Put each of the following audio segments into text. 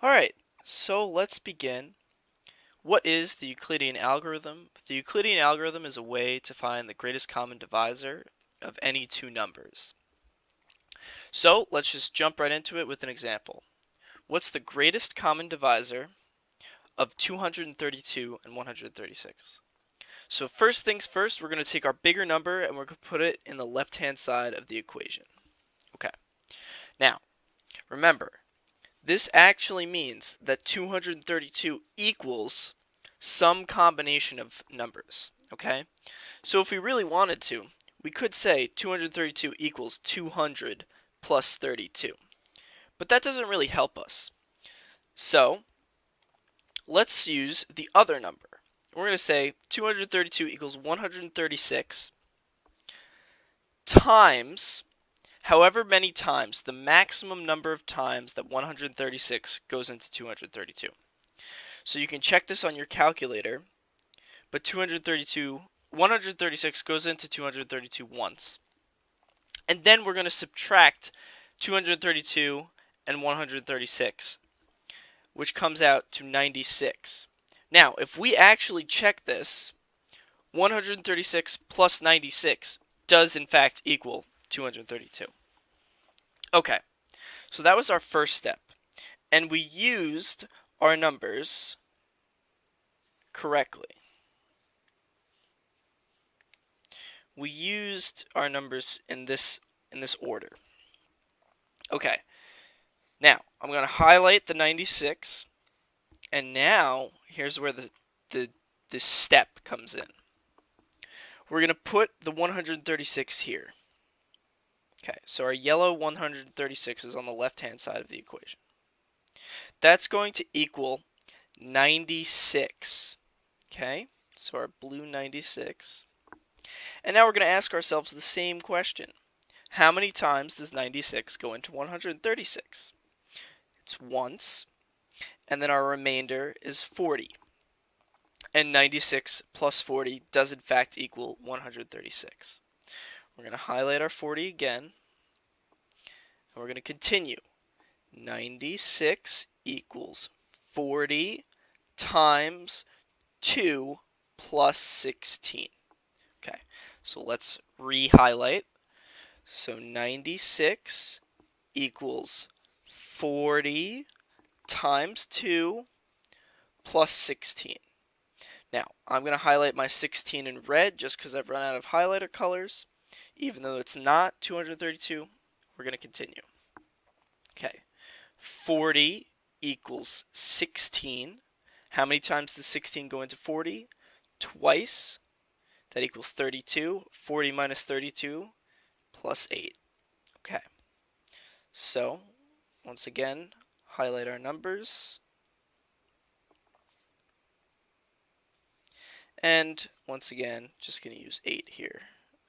Alright, so let's begin. What is the Euclidean algorithm? The Euclidean algorithm is a way to find the greatest common divisor of any two numbers. So let's just jump right into it with an example. What's the greatest common divisor of 232 and 136? So first things first, we're going to take our bigger number and we're going to put it in the left-hand side of the equation. Okay. Now, remember, this actually means that 232 equals some combination of numbers, okay? So if we really wanted to, we could say 232 equals 200 plus 32. But that doesn't really help us. So let's use the other number. We're going to say 232 equals 136 times however many times, the maximum number of times that 136 goes into 232. So you can check this on your calculator, but 136 goes into 232 once. And then we're going to subtract 232 and 136, which comes out to 96. Now, if we actually check this, 136 plus 96 does in fact equal 232. Okay, so that was our first step. And we used our numbers correctly. We used our numbers in this order. Okay, now I'm going to highlight the 96, and now here's where the step comes in. We're going to put the 136 here. Okay, so our yellow 136 is on the left-hand side of the equation. That's going to equal 96. Okay, so our blue 96. And now we're going to ask ourselves the same question. How many times does 96 go into 136? It's once, and then our remainder is 40. And 96 plus 40 does in fact equal 136. We're going to highlight our 40 again, and we're going to continue. 96 equals 40 times 2 plus 16. Okay, so let's re-highlight. So 96 equals 40 times 2 plus 16. Now, I'm going to highlight my 16 in red just because I've run out of highlighter colors. Even though it's not 232, we're going to continue. Okay, 40 equals 16. How many times does 16 go into 40? Twice. That equals 32. 40 minus 32 plus 8. Okay, so once again, highlight our numbers. And once again, just going to use 8 here.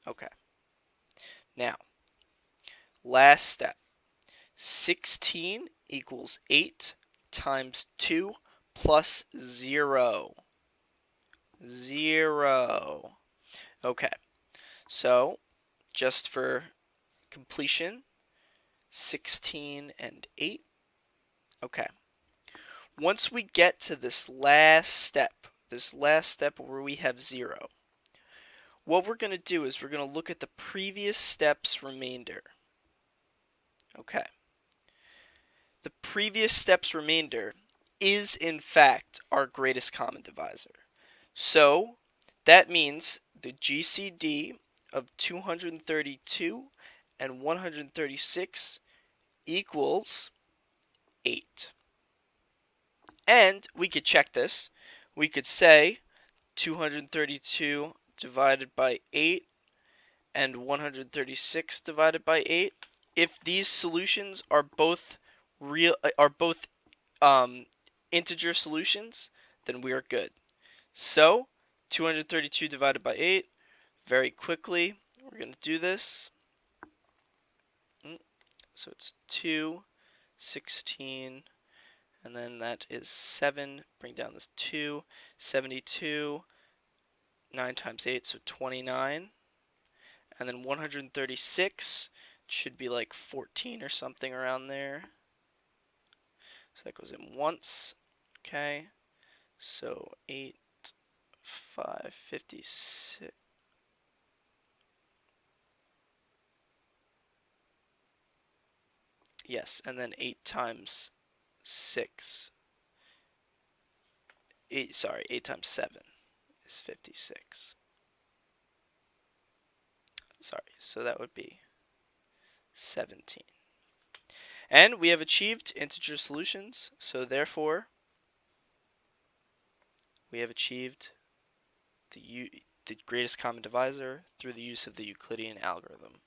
Okay. Now, last step. 16 equals 8 times 2 plus 0. 0. Okay. So, just for completion, 16 and 8. Okay. Once we get to this last step where we have 0, what we're going to do is we're going to look at the previous step's remainder. Okay. The previous step's remainder is in fact our greatest common divisor. So that means the GCD of 232 and 136 equals 8. And we could check this. We could say 232 divided by 8 and 136 divided by 8. If these solutions are both integer solutions, then we are good. So 232 divided by 8, very quickly, we're going to do this. So it's 2, 16, and then that is 7. Bring down this 2, 72, 9 times 8, so 29. And then 136 should be like 14 or something around there. So that goes in once. Okay. So 8, 5, 56. Yes, and then 8 times 6. 8 times 7 is 56. Sorry, so that would be 17. And we have achieved integer solutions, so therefore we have achieved the greatest common divisor through the use of the Euclidean algorithm.